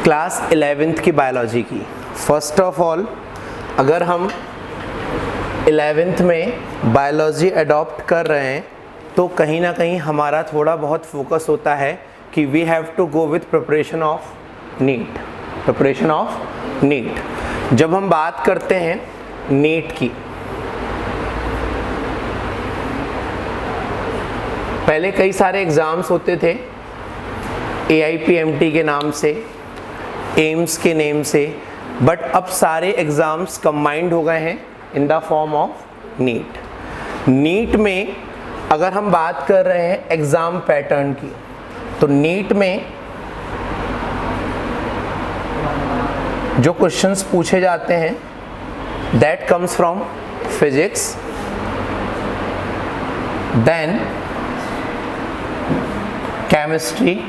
Class 11th की biology की। First of all, अगर हम 11th में बायोलॉजी अडॉप्ट कर रहे हैं तो कहीं ना कहीं हमारा थोड़ा बहुत फोकस होता है कि we have to go with preparation of NEET. Preparation of NEET. जब हम बात करते हैं नीट की, पहले कई सारे एग्ज़ाम्स होते थे AIPMT के नाम से, एम्स के नेम से, बट अब सारे एग्ज़ाम्स कंबाइंड हो गए हैं in the form of NEET. NEET में अगर हम बात कर रहे हैं एग्ज़ाम पैटर्न की, तो नीट में जो क्वेश्चंस पूछे जाते हैं that comes from physics, then chemistry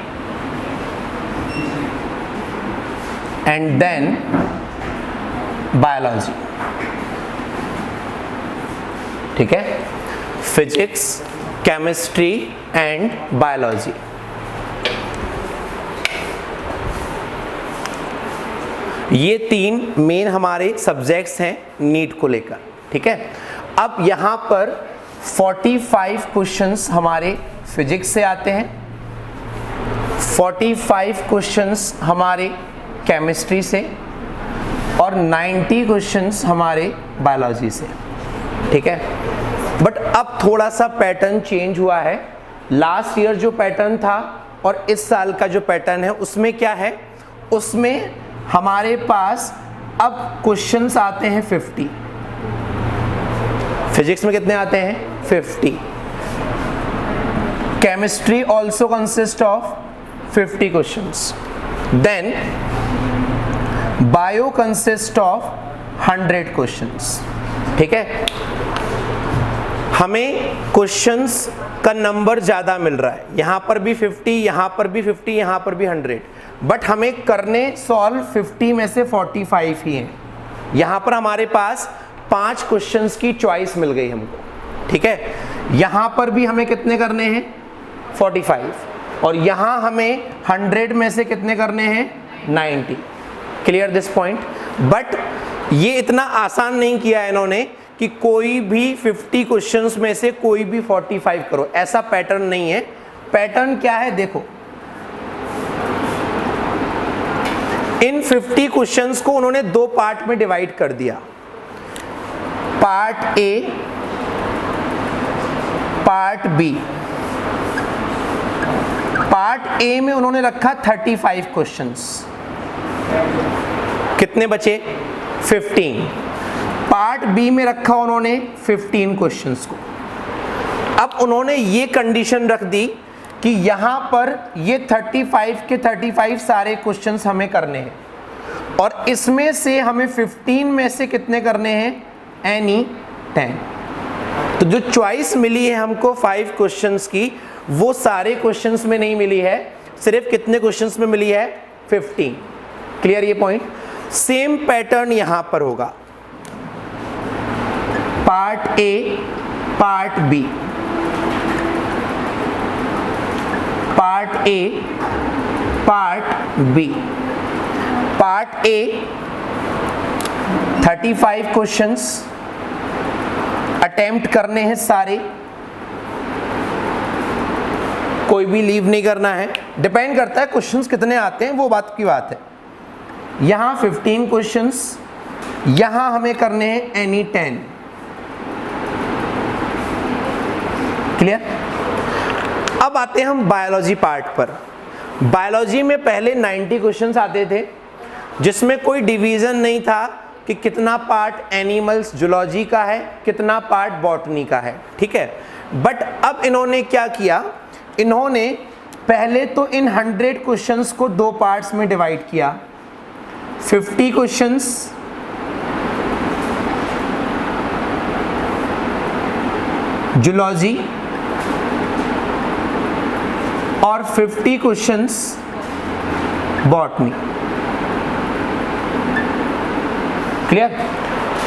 and then biology। ठीक है, फिजिक्स, केमिस्ट्री एंड बायोलॉजी। ये तीन मेन हमारे सब्जेक्ट्स हैं नीट को लेकर। ठीक है, अब यहाँ पर 45 क्वेश्चंस हमारे फिजिक्स से आते हैं, 45 क्वेश्चंस हमारे केमिस्ट्री से और 90 क्वेश्चंस हमारे बायोलॉजी से। ठीक है, बट अब थोड़ा सा पैटर्न चेंज हुआ है। लास्ट ईयर जो पैटर्न था और इस साल का जो पैटर्न है उसमें क्या है, उसमें हमारे पास अब क्वेश्चंस आते हैं 50। फिजिक्स में कितने आते हैं? 50। Chemistry also consist of 50 questions. Then bio consist of 100 questions. ठीक है, हमें क्वेश्चंस का नंबर ज़्यादा मिल रहा है, यहाँ पर भी 50, यहाँ पर भी 50, यहाँ पर भी 100, बट हमें करने सॉल्व 50 में से 45 ही हैं। यहाँ पर हमारे पास 5 क्वेश्चंस की चॉइस मिल गई हमको। ठीक है, यहाँ पर भी हमें कितने करने हैं? 45, और यहाँ हमें 100 में से कितने करने हैं? 90। Clear this point? बट ये इतना आसान नहीं किया है इन्होंने कि कोई भी 50 क्वेश्चंस में से कोई भी 45 करो, ऐसा पैटर्न नहीं है। पैटर्न क्या है देखो, इन 50 क्वेश्चंस को उन्होंने 2 पार्ट में डिवाइड कर दिया, part A, part B. Part A में उन्होंने रखा 35 क्वेश्चंस, कितने बचे? 15। पार्ट बी में रखा उन्होंने 15 क्वेश्चंस को। अब उन्होंने ये कंडीशन रख दी कि यहाँ पर ये 35 के 35 सारे क्वेश्चंस हमें करने हैं, और इसमें से हमें 15 में से कितने करने हैं? एनी 10। तो जो चॉइस मिली है हमको 5 क्वेश्चंस की, वो सारे क्वेश्चंस में नहीं मिली है, सिर्फ कितने क्वेश्चंस में मिली है? 15। क्लियर ये पॉइंट? सेम पैटर्न यहां पर होगा, part A, part B, part A, part B. Part A 35 questions attempt करने हैं सारे, कोई भी लीव नहीं करना है। डिपेंड करता है क्वेश्चंस कितने आते हैं, वो बात की बात है। यहाँ 15 क्वेश्चंस, यहाँ हमें करने हैं एनी 10। क्लियर? अब आते हैं हम बायोलॉजी पार्ट पर। बायोलॉजी में पहले 90 क्वेश्चंस आते थे, जिसमें कोई डिवीजन नहीं था कि कितना पार्ट एनिमल्स जूलॉजी का है, कितना पार्ट बॉटनी का है। ठीक है, बट अब इन्होंने क्या किया, इन्होंने पहले तो इन 100 क्वेश्चंस को 2 पार्ट्स में डिवाइड किया, 50 क्वेश्चंस जूलॉजी और 50 क्वेश्चंस बॉटनी। क्लियर?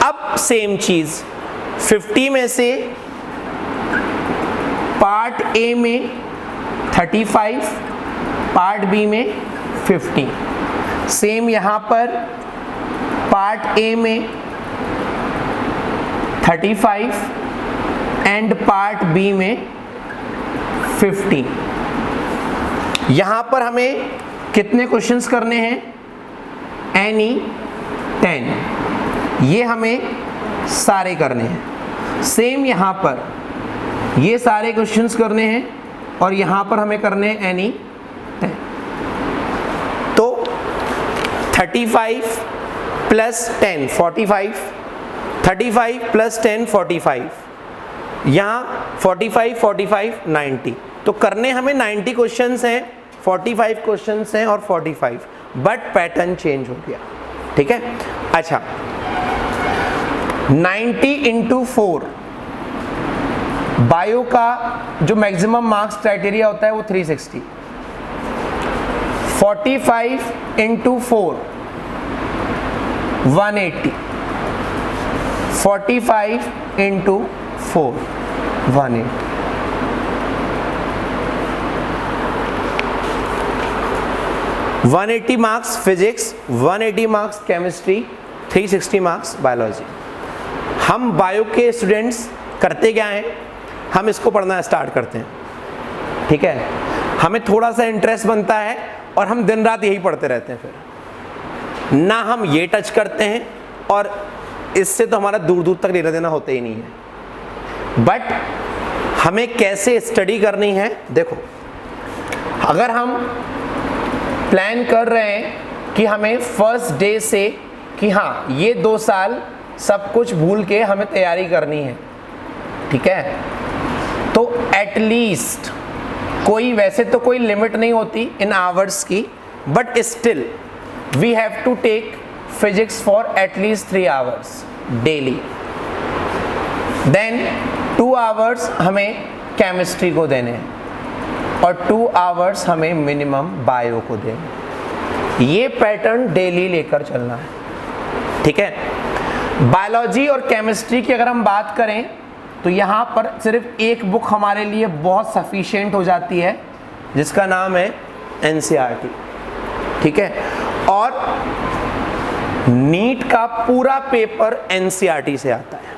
अब सेम चीज 50 में से पार्ट ए में 35, पार्ट बी में 50। सेम यहां पर पार्ट ए में 35 एंड पार्ट बी में 50। यहां पर हमें कितने क्वेश्चंस करने हैं? एनी 10, ये हमें सारे करने हैं। सेम यहां पर ये सारे क्वेश्चंस करने हैं और यहां पर हमें करने हैं एनी 10। तो 35 प्लस 10 45, 35 प्लस 10 45, यहाँ 45 45 90। तो करने हमें 90 क्वेश्चंस हैं, 45 क्वेश्चंस हैं और 45, बट पैटर्न चेंज हो गया। ठीक है, अच्छा 90 इंटू 4, बायो का जो मैक्सिमम मार्क्स क्राइटेरिया होता है वो 360। 45 into 4 180, 45 into 4 180। 180 marks physics, 180 marks chemistry, 360 marks biology. हम बायो के स्टूडेंट्स करते क्या हैं? हम इसको पढ़ना स्टार्ट करते हैं, ठीक है, हमें थोड़ा सा इंटरेस्ट बनता है और हम दिन रात यही पढ़ते रहते हैं। फिर ना हम ये टच करते हैं और इससे तो हमारा दूर दूर तक लेना देना होता ही नहीं है। बट हमें कैसे स्टडी करनी है? देखो, अगर हम प्लान कर रहे हैं कि हमें फर्स्ट डे से कि हाँ ये 2 साल सब कुछ भूल के हमें तैयारी करनी है, ठीक है, तो एटलीस्ट कोई, वैसे तो कोई लिमिट नहीं होती इन आवर्स की, but still we have to take physics for at least 3 hours daily. Then 2 hours हमें केमिस्ट्री को देने हैं और 2 आवर्स हमें मिनिमम बायो को देने। ये पैटर्न डेली लेकर चलना है, ठीक है। बायोलॉजी और केमिस्ट्री की अगर हम बात करें तो यहाँ पर सिर्फ एक बुक हमारे लिए बहुत सफिशिएंट हो जाती है, जिसका नाम है NCERT, ठीक है। और नीट का पूरा पेपर NCERT से आता है,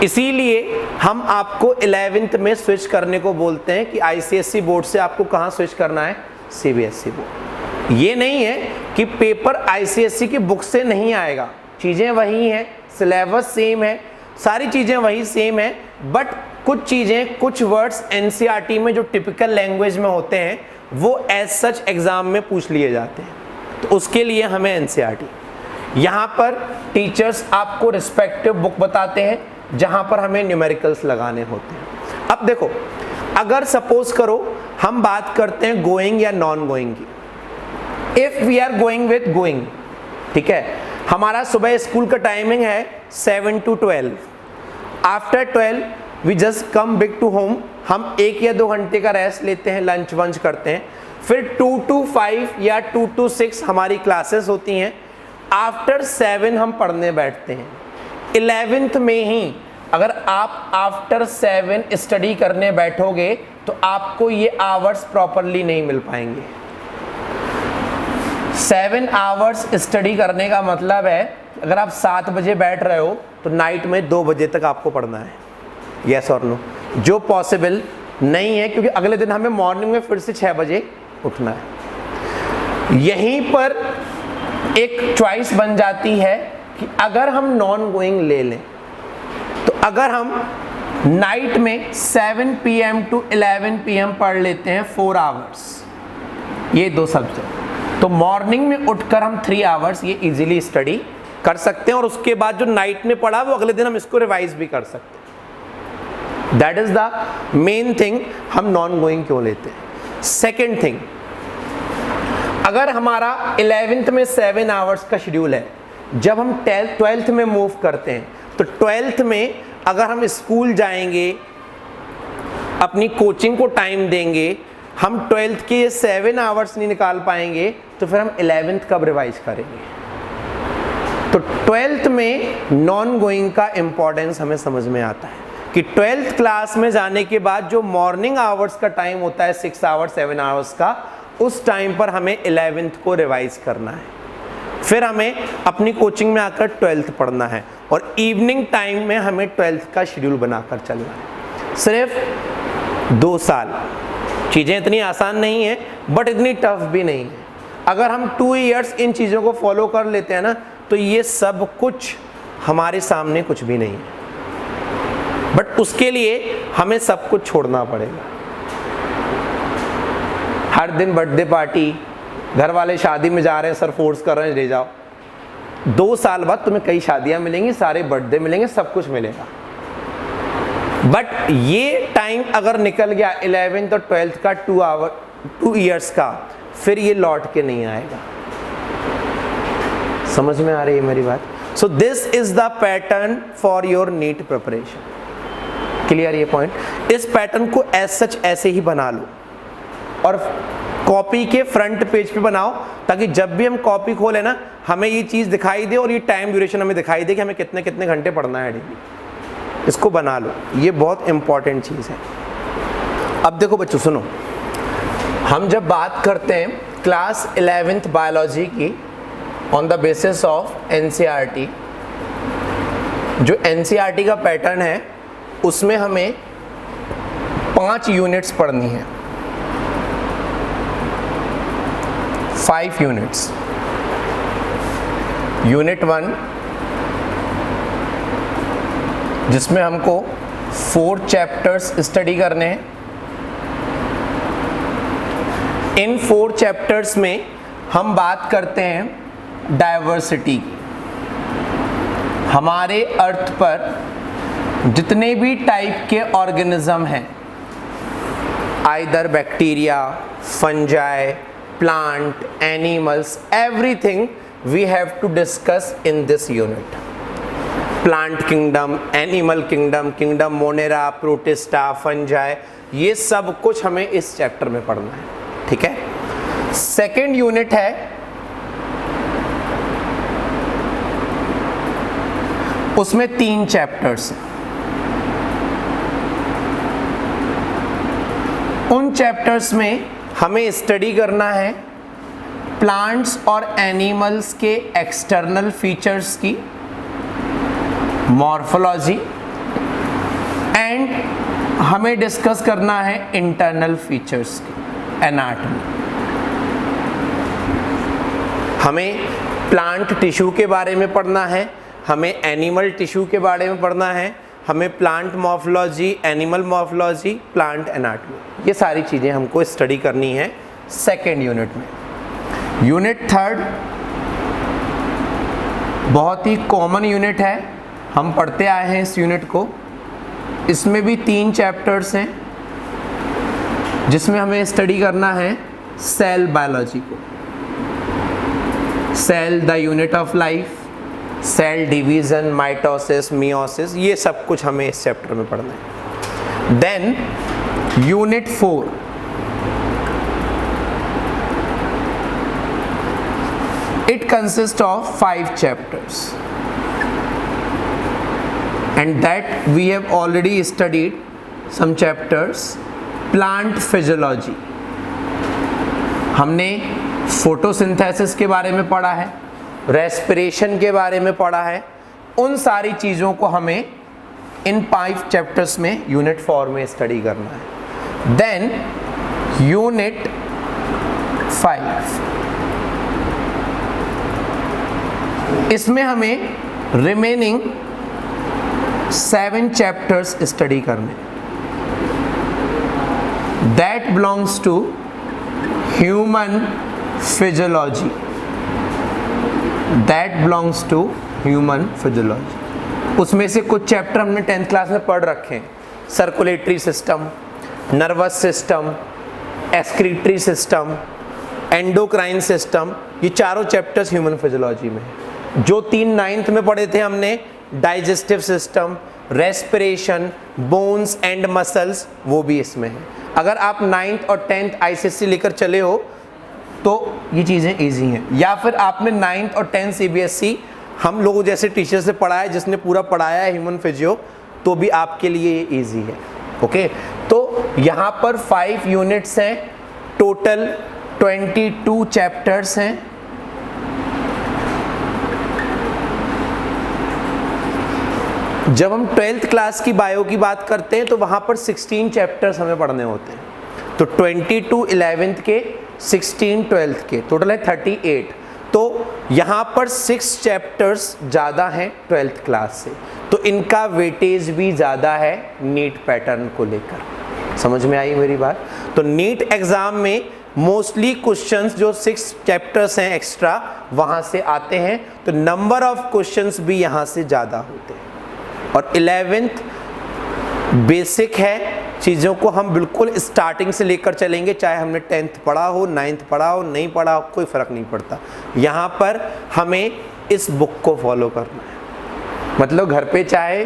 इसीलिए हम आपको 11th में स्विच करने को बोलते हैं कि ICSE बोर्ड से आपको कहाँ स्विच करना है? CBSE board. ये नहीं है कि पेपर ICSE की बुक से नहीं आएगा, चीज़ें वही हैं, सिलेबस सेम है, सारी चीज़ें वही सेम है, बट कुछ चीज़ें, कुछ वर्ड्स NCERT में जो टिपिकल लैंग्वेज में होते हैं वो एज सच एग्ज़ाम में पूछ लिए जाते हैं, तो उसके लिए हमें NCERT। यहाँ पर टीचर्स आपको रिस्पेक्टिव बुक बताते हैं जहाँ पर हमें न्यूमेरिकल्स लगाने होते हैं। अब देखो, अगर सपोज करो हम बात करते हैं गोइंग या नॉन गोइंग की। If we are going with going, ठीक है, हमारा सुबह स्कूल का टाइमिंग है 7 to 12। After 12 we just come back to home, हम 1 या 2 घंटे का रेस्ट लेते हैं, लंच वंच करते हैं, फिर 2 to 5 या 2 to 6 हमारी क्लासेस होती हैं। आफ्टर 7 हम पढ़ने बैठते हैं। 11th में ही अगर आप आफ्टर 7 स्टडी करने बैठोगे तो आपको ये आवर्स प्रॉपरली नहीं मिल पाएंगे। 7 आवर्स स्टडी करने का मतलब है अगर आप 7 बजे बैठ रहे हो तो नाइट में 2 बजे तक आपको पढ़ना है, यस और नो, जो पॉसिबल नहीं है क्योंकि अगले दिन हमें मॉर्निंग में फिर से 6 बजे उठना है। यहीं पर एक चॉइस बन जाती है कि अगर हम नॉन गोइंग ले लें तो अगर हम नाइट में 7 PM to 11 PM पढ़ लेते हैं 4 आवर्स, ये 2 सब्जेक्ट, तो मॉर्निंग में उठकर हम 3 आवर्स ये इजीली स्टडी कर सकते हैं और उसके बाद जो नाइट में पढ़ा वो अगले दिन हम इसको रिवाइज भी कर सकते हैं। That is the main thing, हम नॉन गोइंग क्यों लेते हैं। सेकेंड थिंग, अगर हमारा 11th में 7 आवर्स का शेड्यूल है, जब हम 12th में मूव करते हैं तो 12th में अगर हम स्कूल जाएंगे, अपनी कोचिंग को टाइम देंगे, हम 12th के 7 आवर्स नहीं निकाल पाएंगे तो फिर हम 11th कब रिवाइज करेंगे। तो 12th में नॉन गोइंग का इंपॉर्टेंस हमें समझ में आता है कि 12th क्लास में जाने के बाद जो मॉर्निंग आवर्स का टाइम होता है 6 आवर्स 7 आवर्स का, उस टाइम पर हमें 11th को रिवाइज करना है, फिर हमें अपनी कोचिंग में आकर 12th पढ़ना है और इवनिंग टाइम में हमें 12th का शेड्यूल बनाकर चलना है। सिर्फ 2 साल। चीज़ें इतनी आसान नहीं है बट इतनी टफ भी नहीं है। अगर हम 2 इयर्स इन चीज़ों को फॉलो कर लेते हैं ना तो ये सब कुछ हमारे सामने कुछ भी नहीं है, बट उसके लिए हमें सब कुछ छोड़ना पड़ेगा। हर दिन बर्थडे पार्टी, घर वाले शादी में जा रहे हैं, सर फोर्स कर रहे हैं ले जाओ, 2 साल बाद तुम्हें कई शादियां मिलेंगी, सारे बर्थडे मिलेंगे, सब कुछ मिलेगा। बट ये टाइम अगर निकल गया 11th और 12th का 2 इयर्स का, फिर ये लौट के नहीं आएगा। समझ में आ रही है मेरी बात? So this is the pattern for your NEET preparation. Clear ये पॉइंट? इस पैटर्न को एज सच ऐसे ही बना लो और कॉपी के फ्रंट पेज पे बनाओ, ताकि जब भी हम कॉपी खोले ना हमें ये चीज़ दिखाई दे और ये टाइम ड्यूरेशन हमें दिखाई दे कि हमें कितने कितने घंटे पढ़ना है डेली। इसको बना लो, ये बहुत इंपॉर्टेंट चीज़ है। अब देखो बच्चों सुनो, हम जब बात करते हैं क्लास 11th बायोलॉजी की on the basis of NCERT, जो एनसीईआरटी का पैटर्न है उसमें हमें 5 यूनिट्स पढ़नी है, 5 यूनिट्स। यूनिट 1 जिसमें हमको 4 चैप्टर्स स्टडी करने हैं। इन 4 चैप्टर्स में हम बात करते हैं डाइवर्सिटी की। हमारे अर्थ पर जितने भी टाइप के ऑर्गेनिज्म हैं, either bacteria, fungi, plant, animals, everything we have to discuss in this unit. Plant kingdom, animal kingdom, kingdom monera, protista, fungi, ये सब कुछ हमें इस चैप्टर में पढ़ना है। ठीक है। सेकेंड यूनिट है उसमें 3 चैप्टर्स हैं। उन चैप्टर्स में हमें स्टडी करना है प्लांट्स और एनिमल्स के एक्सटर्नल फीचर्स की मॉर्फोलॉजी, एंड हमें डिस्कस करना है इंटरनल फीचर्स की एनाटॉमी। हमें प्लांट टिश्यू के बारे में पढ़ना है, हमें एनिमल टिश्यू के बारे में पढ़ना है, हमें plant morphology, animal morphology, plant anatomy, ये सारी चीज़ें हमको स्टडी करनी है सेकेंड यूनिट में। यूनिट 3 बहुत ही कॉमन यूनिट है, हम पढ़ते आए हैं इस यूनिट को। इसमें भी 3 चैप्टर्स हैं जिसमें हमें स्टडी करना है सेल बायोलॉजी को। Cell the unit of life, cell division, mitosis, meiosis, ये सब कुछ हमें इस चैप्टर में पढ़ना है। Then unit 4 it consists of 5 chapters and that we have already studied some chapters. Plant physiology, हमने फोटोसिंथेसिस के बारे में पढ़ा है, रेस्पिरेशन के बारे में पढ़ा है। उन सारी चीज़ों को हमें इन 5 चैप्टर्स में यूनिट 4 में स्टडी करना है। देन यूनिट 5, इसमें हमें रिमेनिंग 7 चैप्टर्स स्टडी करने। That belongs to human physiology. That belongs to human physiology. उसमें से कुछ चैप्टर हमने 10th क्लास में पढ़ रखे हैं, circulatory system, nervous system, excretory system, endocrine system, ये चारों चैप्टर्स ह्यूमन फिजियोलॉजी में हैं। जो 3 9th में पढ़े थे हमने, digestive system, respiration, bones and muscles, वो भी इसमें है। अगर आप 9th और 10th आईसीएसई लेकर चले हो तो ये चीज़ें इजी हैं, या फिर आपने 9th और 10th सीबीएसई हम लोगों जैसे टीचर से पढ़ा है जिसने पूरा पढ़ाया है ह्यूमन फिजियो, तो भी आपके लिए ये ईजी है। ओके, तो यहाँ पर 5 यूनिट्स हैं, टोटल 22 चैप्टर्स हैं। जब हम 12th क्लास की बायो की बात करते हैं तो वहाँ पर 16 चैप्टर्स हमें पढ़ने होते हैं। तो 22 11th के, 16 12th के, टोटल है 38। तो यहाँ पर 6 चैप्टर्स ज़्यादा हैं 12th क्लास से, तो इनका वेटेज भी ज़्यादा है नीट पैटर्न को लेकर। समझ में आई मेरी बात? तो नीट एग्ज़ाम में मोस्टली क्वेश्चंस जो 6 चैप्टर्स हैं एक्स्ट्रा वहाँ से आते हैं, तो नंबर ऑफ क्वेश्चंस भी यहाँ से ज़्यादा होते हैं। और 11th बेसिक है, चीज़ों को हम बिल्कुल स्टार्टिंग से लेकर चलेंगे, चाहे हमने 10th पढ़ा हो, 9th पढ़ा हो, नहीं पढ़ा हो, कोई फ़र्क नहीं पड़ता। यहाँ पर हमें इस बुक को फॉलो करना है। मतलब घर पे चाहे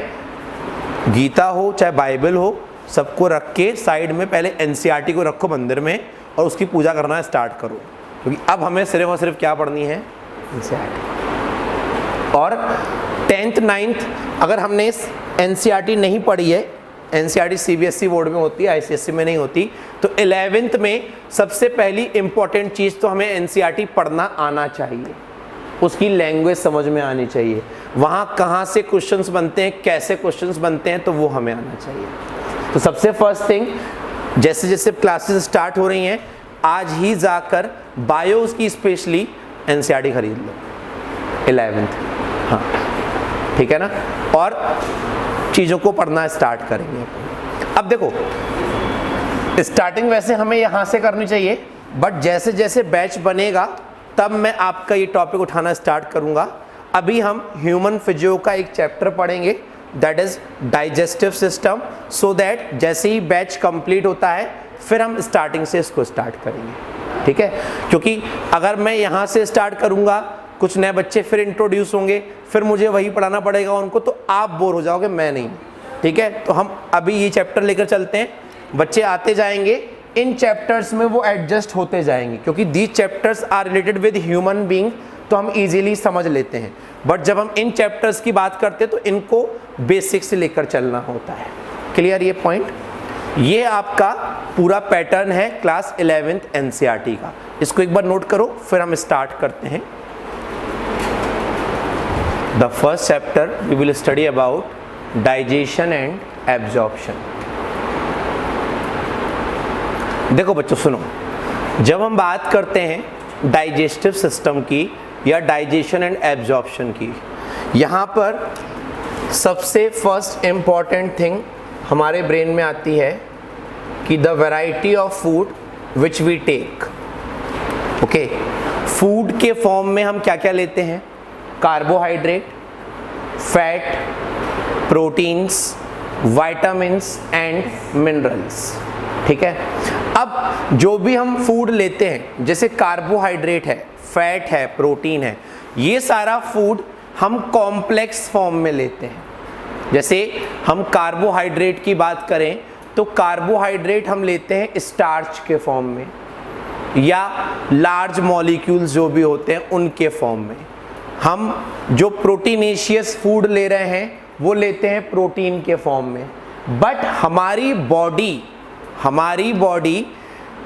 गीता हो, चाहे बाइबल हो, सबको रख के साइड में पहले NCERT को रखो मंदिर में और उसकी पूजा करना स्टार्ट करो, क्योंकि अब हमें सिर्फ और सिर्फ क्या पढ़नी है? NCERT। और 10th 9th अगर हमने NCERT नहीं पढ़ी है, NCERT CBSE बोर्ड में होती है, ICSE में नहीं होती, तो 11th में सबसे पहली इंपॉर्टेंट चीज़ तो हमें NCERT पढ़ना आना चाहिए, उसकी लैंग्वेज समझ में आनी चाहिए, वहाँ कहाँ से क्वेश्चंस बनते हैं, कैसे क्वेश्चंस बनते हैं, तो वो हमें आना चाहिए। तो सबसे फर्स्ट थिंग, जैसे जैसे क्लासेस स्टार्ट हो रही हैं, आज ही जाकर बायोस की स्पेशली NCERT खरीद लो 11th, हाँ ठीक है ना, और चीज़ों को पढ़ना स्टार्ट करेंगे। अब देखो, स्टार्टिंग वैसे हमें यहाँ से करनी चाहिए, बट जैसे जैसे बैच बनेगा तब मैं आपका ये टॉपिक उठाना स्टार्ट करूँगा। अभी हम ह्यूमन फिजियो का एक चैप्टर पढ़ेंगे, that is digestive system, so that जैसे ही बैच कंप्लीट होता है फिर हम स्टार्टिंग से इसको स्टार्ट करेंगे, ठीक है? क्योंकि अगर मैं यहाँ से स्टार्ट करूँगा, कुछ नए बच्चे फिर इंट्रोड्यूस होंगे, फिर मुझे वही पढ़ाना पड़ेगा उनको, तो आप बोर हो जाओगे, मैं नहीं, ठीक है? तो हम अभी ये चैप्टर लेकर चलते हैं, बच्चे आते जाएंगे, इन चैप्टर्स में वो एडजस्ट होते जाएंगे, क्योंकि these chapters are related with human being, तो हम इजीली समझ लेते हैं। बट जब हम इन चैप्टर्स की बात करते हैं तो इनको बेसिक से लेकर चलना होता है। क्लियर ये पॉइंट? ये आपका पूरा पैटर्न है क्लास 11th NCERT का, इसको एक बार नोट करो, फिर हम स्टार्ट करते हैं। The first chapter we will study about digestion and absorption। देखो बच्चों सुनो, जब हम बात करते हैं डाइजेस्टिव सिस्टम की या डाइजेशन एंड एब्जॉर्प्शन की, यहाँ पर सबसे फर्स्ट इम्पॉर्टेंट थिंग हमारे ब्रेन में आती है कि the variety of food which we take. Okay, food के फॉर्म में हम क्या क्या लेते हैं? Carbohydrate, fat, proteins, vitamins and minerals, ठीक है? अब जो भी हम फूड लेते हैं, जैसे कार्बोहाइड्रेट है, फैट है, प्रोटीन है, ये सारा फूड हम कॉम्प्लेक्स फॉर्म में लेते हैं। जैसे हम कार्बोहाइड्रेट की बात करें तो कार्बोहाइड्रेट हम लेते हैं स्टार्च के फॉर्म में या लार्ज मॉलिक्यूल्स जो भी होते हैं उनके फॉर्म में। हम जो प्रोटीनेशियस फूड ले रहे हैं वो लेते हैं प्रोटीन के फॉर्म में। बट हमारी बॉडी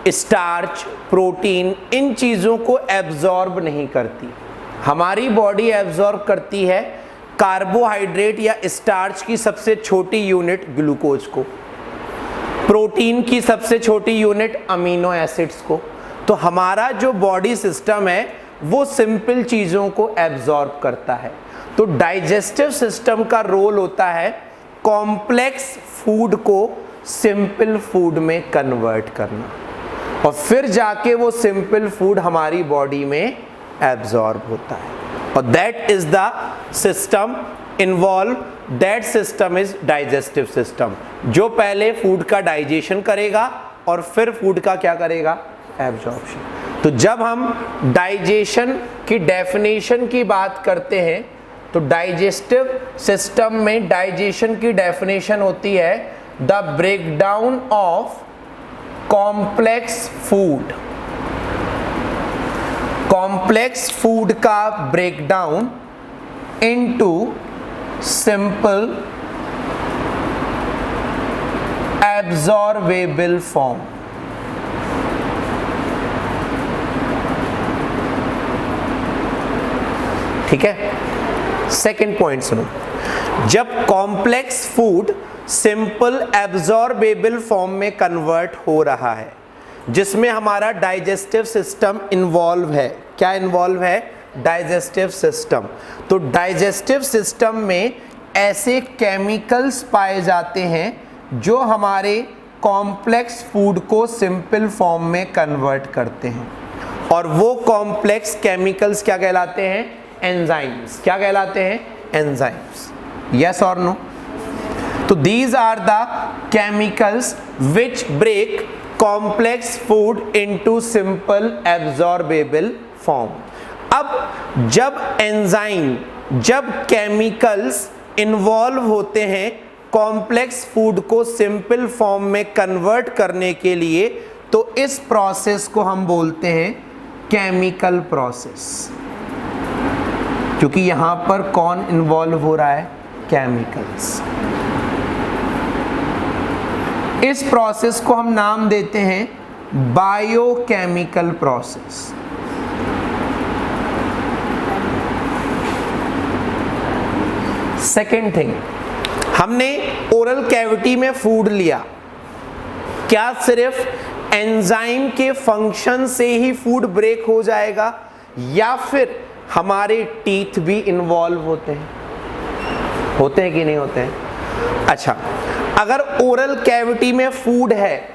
स्टार्च, प्रोटीन, इन चीज़ों को एब्जॉर्ब नहीं करती। हमारी बॉडी एब्जॉर्ब करती है कार्बोहाइड्रेट या स्टार्च की सबसे छोटी यूनिट ग्लूकोज को, प्रोटीन की सबसे छोटी यूनिट अमीनो एसिड्स को। तो हमारा जो बॉडी सिस्टम है वो सिंपल चीज़ों को एब्जॉर्ब करता है। तो डाइजेस्टिव सिस्टम का रोल होता है कॉम्प्लेक्स फूड को सिंपल फूड में कन्वर्ट करना, और फिर जाके वो सिंपल फूड हमारी बॉडी में एब्जॉर्ब होता है, और that is the system involve, that system is digestive system, जो पहले फूड का डाइजेशन करेगा और फिर फूड का क्या करेगा? एब्जॉर्प्शन। तो जब हम डाइजेशन की डेफिनेशन की बात करते हैं तो डाइजेस्टिव सिस्टम में डाइजेशन की डेफिनेशन होती है the breakdown of complex food. Complex food का ब्रेकडाउन इनटू सिंपल एब्जॉर्वेबल फॉर्म। ठीक है। सेकंड पॉइंट सुनो, जब complex food simple absorbable form में कन्वर्ट हो रहा है, जिसमें हमारा डाइजेस्टिव सिस्टम इन्वॉल्व है। क्या इन्वॉल्व है? Digestive system. तो डाइजेस्टिव सिस्टम में ऐसे केमिकल्स पाए जाते हैं जो हमारे कॉम्प्लेक्स फूड को सिंपल फॉर्म में कन्वर्ट करते हैं, और वो कॉम्प्लेक्स केमिकल्स क्या कहलाते हैं? एंजाइम्स। क्या कहलाते हैं? एंजाइम्स। यस और नो? तो these are the chemicals which break complex food into simple absorbable form. अब जब केमिकल्स इन्वॉल्व होते हैं कॉम्प्लेक्स फूड को सिंपल फॉर्म में कन्वर्ट करने के लिए, तो इस प्रोसेस को हम बोलते हैं केमिकल प्रोसेस। क्योंकि यहां पर कौन इन्वॉल्व हो रहा है? केमिकल्स। इस प्रोसेस को हम नाम देते हैं बायोकेमिकल प्रोसेस। सेकेंड थिंग, हमने ओरल कैविटी में फूड लिया, क्या सिर्फ एंजाइम के फंक्शन से ही फूड ब्रेक हो जाएगा, या फिर हमारे टीथ भी इन्वॉल्व होते हैं? होते हैं कि नहीं होते हैं? अच्छा, अगर ओरल कैविटी में फूड है,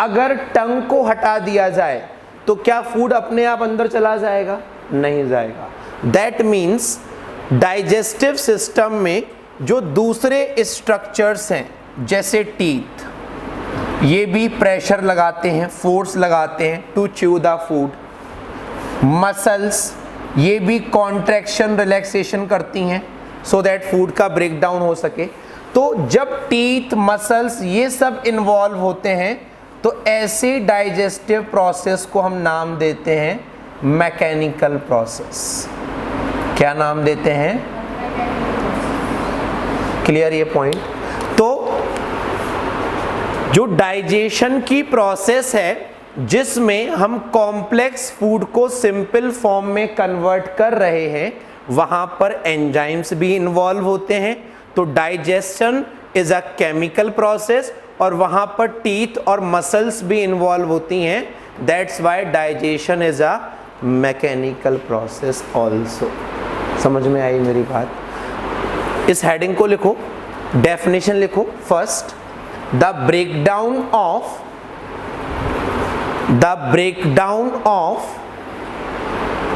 अगर टंग को हटा दिया जाए तो क्या फूड अपने आप अंदर चला जाएगा? नहीं जाएगा। दैट मीन्स डाइजेस्टिव सिस्टम में जो दूसरे स्ट्रक्चर्स हैं, जैसे टीथ, ये भी प्रेशर लगाते हैं, फोर्स लगाते हैं to chew the food. Muscles, ये भी कॉन्ट्रैक्शन रिलैक्सेशन करती हैं सो दैट फूड का ब्रेक डाउन हो सके। तो जब टीथ, मसल्स ये सब इन्वॉल्व होते हैं, तो ऐसे डाइजेस्टिव प्रोसेस को हम नाम देते हैं मैकेनिकल प्रोसेस। क्या नाम देते हैं? क्लियर ये पॉइंट? तो जो डाइजेशन की प्रोसेस है, जिसमें हम कॉम्प्लेक्स फूड को सिंपल फॉर्म में कन्वर्ट कर रहे हैं, वहां पर एंजाइम्स भी इन्वॉल्व होते हैं। तो digestion is a chemical process, और वहां पर टीथ और मसल्स भी इन्वॉल्व होती हैं। That's why digestion is a mechanical process also. समझ में आई मेरी बात? इस हेडिंग को लिखो, डेफिनेशन लिखो। First, the breakdown of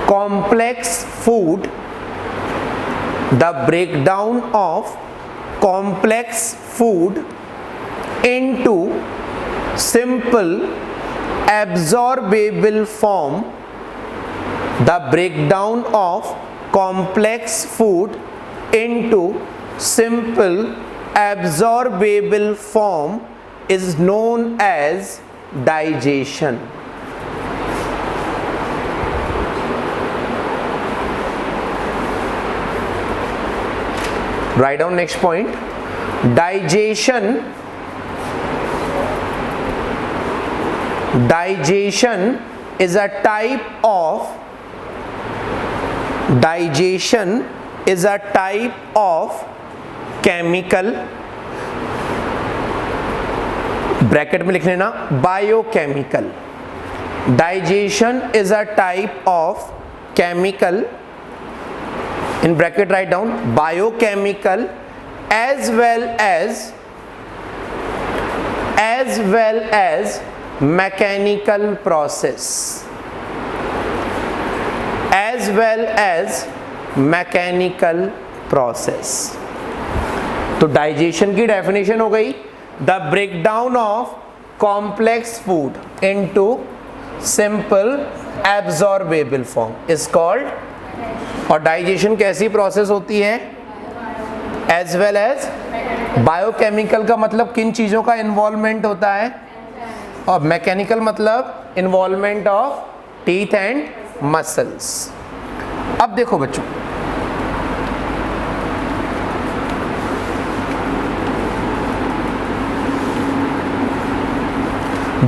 complex food, the breakdown of complex food into simple absorbable form, the breakdown of complex food into simple absorbable form is known as digestion. Write down next point. Digestion is a type of chemical, bracket में लिख लेना, biochemical. Digestion is a type of chemical, in bracket write down, biochemical as well as mechanical process, as well as mechanical process। तो digestion की definition हो गई, the breakdown of complex food into simple absorbable form is called. और digestion कैसी process होती है? As well as biochemical का मतलब किन चीज़ों का इन्वॉल्वमेंट होता है, और मैकेनिकल मतलब involvement of teeth and muscles. अब देखो बच्चों,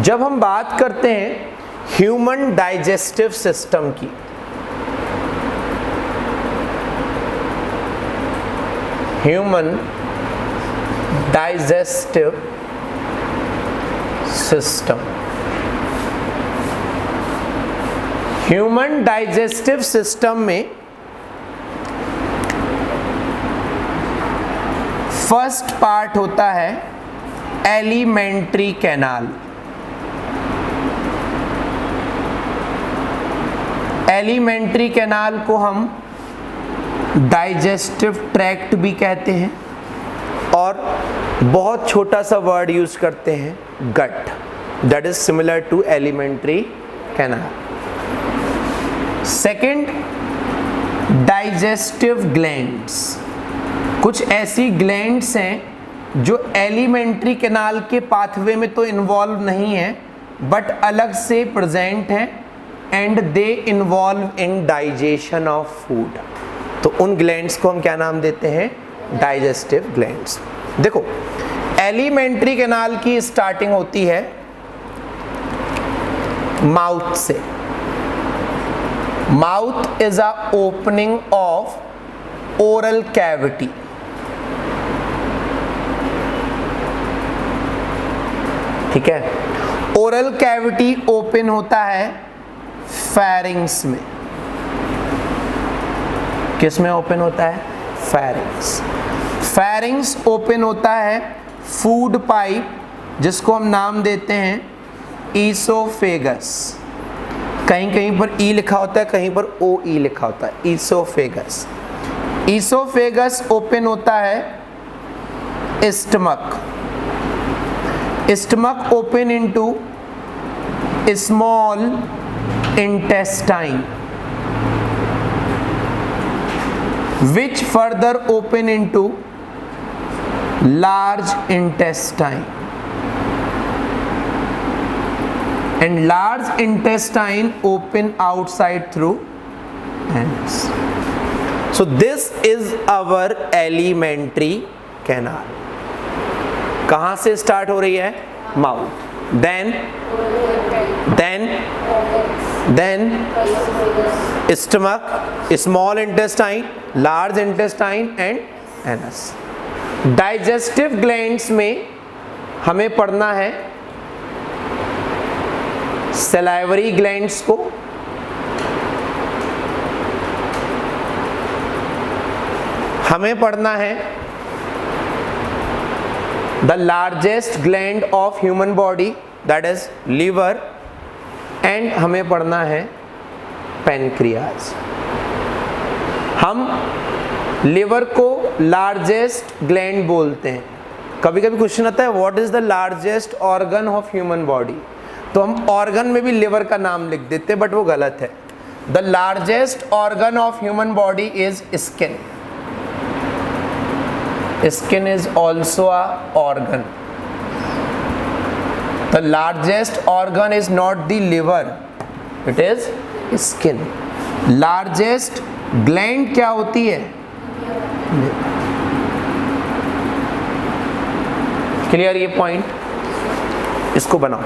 जब हम बात करते हैं ह्यूमन डाइजेस्टिव सिस्टम की, human digestive system. Human digestive system में फर्स्ट पार्ट होता है एलिमेंट्री कैनाल। एलिमेंट्री कैनाल को हम डाइजेस्टिव ट्रैक्ट भी कहते हैं और बहुत छोटा सा वर्ड यूज करते हैं gut, that is similar to elementary canal. Second, digestive glands. कुछ ऐसी ग्लैंड्स हैं जो एलिमेंट्री कैनाल के पाथवे में तो इन्वॉल्व नहीं है बट अलग से प्रेजेंट हैं and they involve in digestion of food. तो उन ग्लैंड्स को हम क्या नाम देते हैं? Digestive glands. देखो, एलिमेंट्री कैनाल की स्टार्टिंग होती है माउथ से। Mouth is a opening of oral cavity. ठीक है, ओरल कैविटी ओपन होता है फेरिंग्स में। किस में ओपन होता है? फेरिंग्स। फेरिंग्स ओपन होता है फूड पाइप, जिसको हम नाम देते हैं ईसोफेगस। कहीं कहीं पर ई लिखा होता है, कहीं पर ओ ई लिखा होता है, ईसोफेगस। ईसोफेगस ओपन होता है stomach. Stomach open into small intestine, which further open into large intestine, and large intestine open outside through anus. So this is our alimentary canal. कहाँ से स्टार्ट हो रही है? Mouth, then stomach, small intestine, large intestine and anus. Digestive glands में हमें पढ़ना है salivary glands को, हमें पढ़ना है the largest gland of human body that is liver, and हमें पढ़ना है पैनक्रियाज। हम लिवर को लार्जेस्ट ग्लैंड बोलते हैं। कभी कभी क्वेश्चन आता है what is the largest organ of human body, तो हम ऑर्गन में भी लिवर का नाम लिख देते हैं बट वो गलत है। The largest organ of human body is skin. Skin is also a organ. The largest organ is not the liver, it is skin. Largest gland क्या होती है? क्लियर ये पॉइंट? इसको बनाओ।